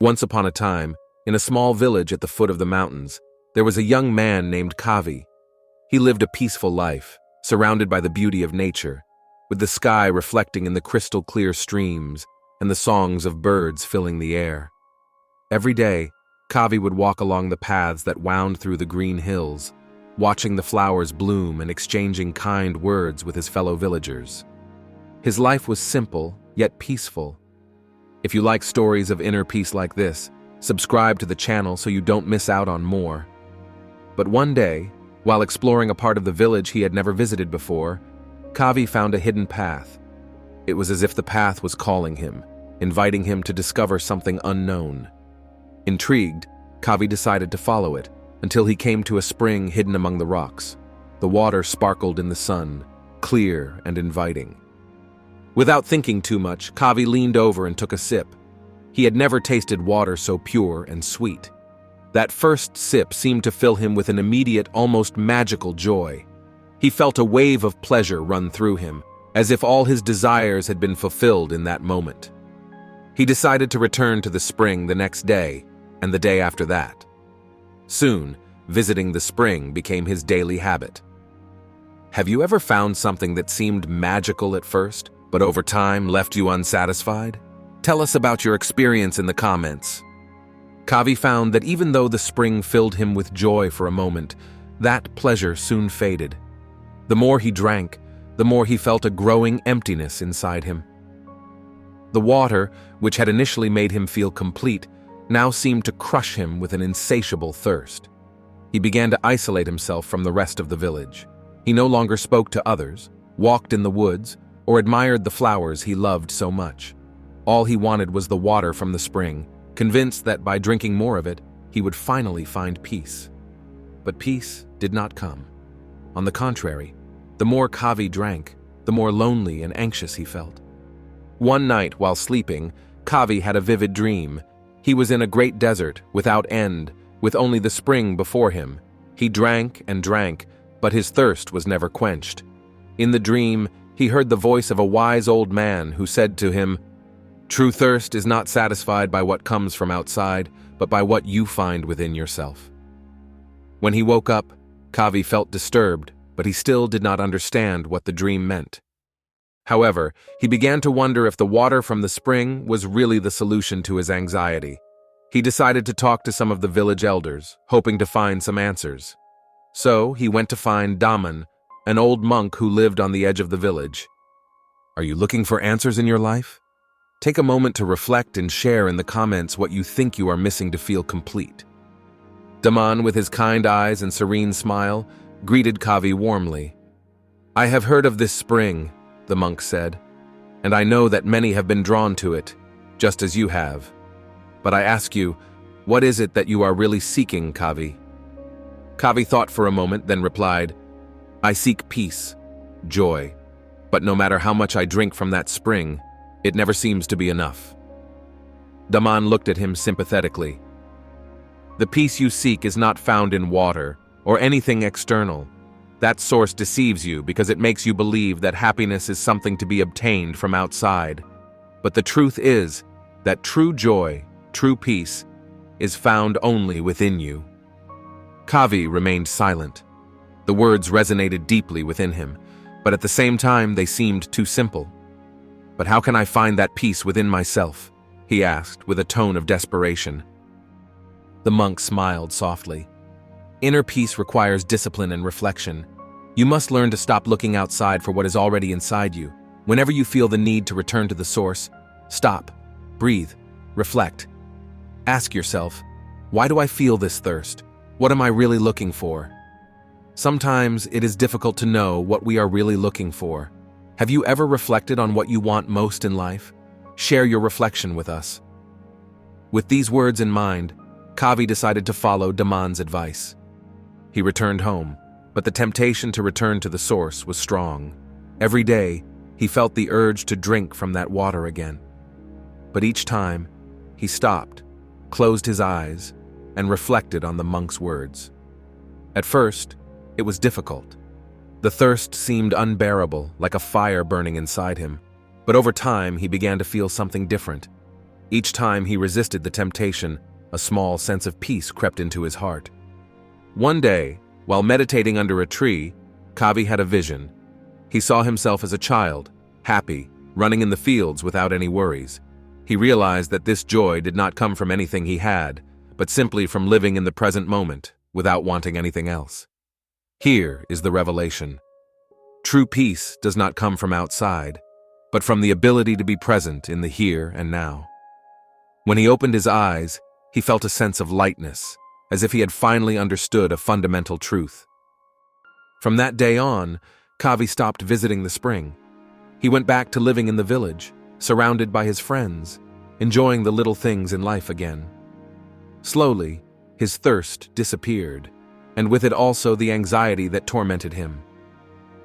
Once upon a time, in a small village at the foot of the mountains, there was a young man named Kavi. He lived a peaceful life, surrounded by the beauty of nature, with the sky reflecting in the crystal-clear streams and the songs of birds filling the air. Every day, Kavi would walk along the paths that wound through the green hills, watching the flowers bloom and exchanging kind words with his fellow villagers. His life was simple, yet peaceful. If you like stories of inner peace like this, subscribe to the channel so you don't miss out on more. But one day, while exploring a part of the village he had never visited before, Kavi found a hidden path. It was as if the path was calling him, inviting him to discover something unknown. Intrigued, Kavi decided to follow it until he came to a spring hidden among the rocks. The water sparkled in the sun, clear and inviting. Without thinking too much, Kavi leaned over and took a sip. He had never tasted water so pure and sweet. That first sip seemed to fill him with an immediate, almost magical joy. He felt a wave of pleasure run through him, as if all his desires had been fulfilled in that moment. He decided to return to the spring the next day, and the day after that. Soon, visiting the spring became his daily habit. Have you ever found something that seemed magical at first, but over time left you unsatisfied? Tell us about your experience in the comments. Kavi found that even though the spring filled him with joy for a moment, that pleasure soon faded. The more he drank, the more he felt a growing emptiness inside him. The water, which had initially made him feel complete, now seemed to crush him with an insatiable thirst. He began to isolate himself from the rest of the village. He no longer spoke to others, walked in the woods, or admired the flowers he loved so much. All he wanted was the water from the spring, convinced that by drinking more of it, he would finally find peace. But peace did not come. On the contrary, the more Kavi drank, the more lonely and anxious he felt. One night, while sleeping, Kavi had a vivid dream. He was in a great desert, without end, with only the spring before him. He drank and drank, but his thirst was never quenched. In the dream, he heard the voice of a wise old man who said to him, "True thirst is not satisfied by what comes from outside, but by what you find within yourself." When he woke up, Kavi felt disturbed, but he still did not understand what the dream meant. However, he began to wonder if the water from the spring was really the solution to his anxiety. He decided to talk to some of the village elders, hoping to find some answers. So he went to find Daman, an old monk who lived on the edge of the village. Are you looking for answers in your life? Take a moment to reflect and share in the comments what you think you are missing to feel complete. Daman, with his kind eyes and serene smile, greeted Kavi warmly. "I have heard of this spring," the monk said, "and I know that many have been drawn to it, just as you have. But I ask you, what is it that you are really seeking, Kavi?" Kavi thought for a moment, then replied, "I seek peace, joy, but no matter how much I drink from that spring, it never seems to be enough." Daman looked at him sympathetically. "The peace you seek is not found in water or anything external. That source deceives you because it makes you believe that happiness is something to be obtained from outside. But the truth is that true joy, true peace, is found only within you." Kavi remained silent. The words resonated deeply within him, but at the same time they seemed too simple. "But how can I find that peace within myself?" he asked with a tone of desperation. The monk smiled softly. "Inner peace requires discipline and reflection. You must learn to stop looking outside for what is already inside you. Whenever you feel the need to return to the source, stop, breathe, reflect. Ask yourself, why do I feel this thirst? What am I really looking for?" Sometimes it is difficult to know what we are really looking for. Have you ever reflected on what you want most in life? Share your reflection with us. With these words in mind, Kavi decided to follow Daman's advice. He returned home, but the temptation to return to the source was strong. Every day, he felt the urge to drink from that water again. But each time, he stopped, closed his eyes, and reflected on the monk's words. At first, it was difficult. The thirst seemed unbearable, like a fire burning inside him. But over time, he began to feel something different. Each time he resisted the temptation, a small sense of peace crept into his heart. One day, while meditating under a tree, Kavi had a vision. He saw himself as a child, happy, running in the fields without any worries. He realized that this joy did not come from anything he had, but simply from living in the present moment, without wanting anything else. Here is the revelation. True peace does not come from outside, but from the ability to be present in the here and now. When he opened his eyes, he felt a sense of lightness, as if he had finally understood a fundamental truth. From that day on, Kavi stopped visiting the spring. He went back to living in the village, surrounded by his friends, enjoying the little things in life again. Slowly, his thirst disappeared, and with it also the anxiety that tormented him.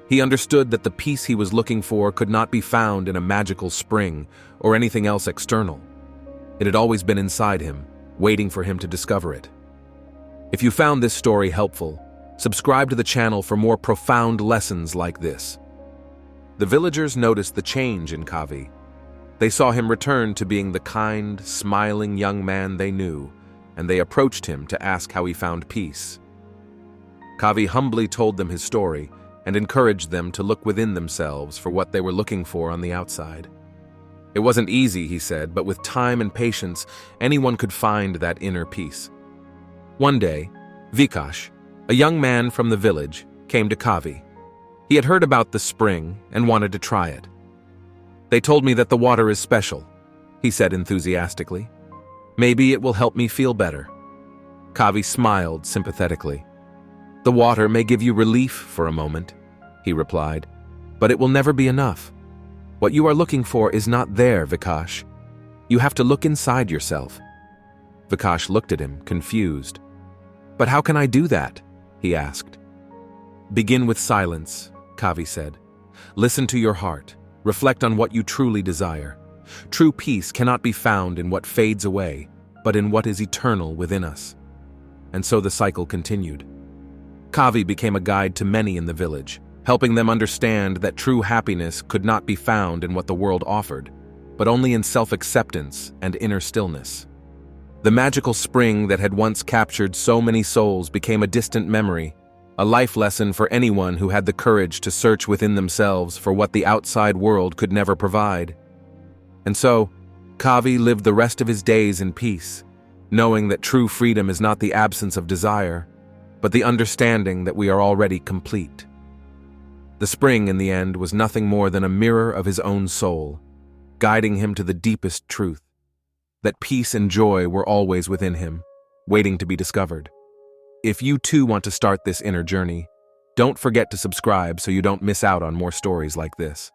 He understood that the peace he was looking for could not be found in a magical spring or anything else external. It had always been inside him, waiting for him to discover it. If you found this story helpful, subscribe to the channel for more profound lessons like this. The villagers noticed the change in Kavi. They saw him return to being the kind, smiling young man they knew, and they approached him to ask how he found peace. Kavi humbly told them his story and encouraged them to look within themselves for what they were looking for on the outside. It wasn't easy, he said, but with time and patience, anyone could find that inner peace. One day, Vikash, a young man from the village, came to Kavi. He had heard about the spring and wanted to try it. "They told me that the water is special," he said enthusiastically. "Maybe it will help me feel better." Kavi smiled sympathetically. "The water may give you relief for a moment," he replied, "but it will never be enough. What you are looking for is not there, Vikash. You have to look inside yourself." Vikash looked at him, confused. "But how can I do that?" he asked. "Begin with silence," Kavi said. "Listen to your heart. Reflect on what you truly desire. True peace cannot be found in what fades away, but in what is eternal within us." And so the cycle continued. Kavi became a guide to many in the village, helping them understand that true happiness could not be found in what the world offered, but only in self-acceptance and inner stillness. The magical spring that had once captured so many souls became a distant memory, a life lesson for anyone who had the courage to search within themselves for what the outside world could never provide. And so, Kavi lived the rest of his days in peace, knowing that true freedom is not the absence of desire, but the understanding that we are already complete. The spring, in the end, was nothing more than a mirror of his own soul, guiding him to the deepest truth, that peace and joy were always within him, waiting to be discovered. If you too want to start this inner journey, don't forget to subscribe so you don't miss out on more stories like this.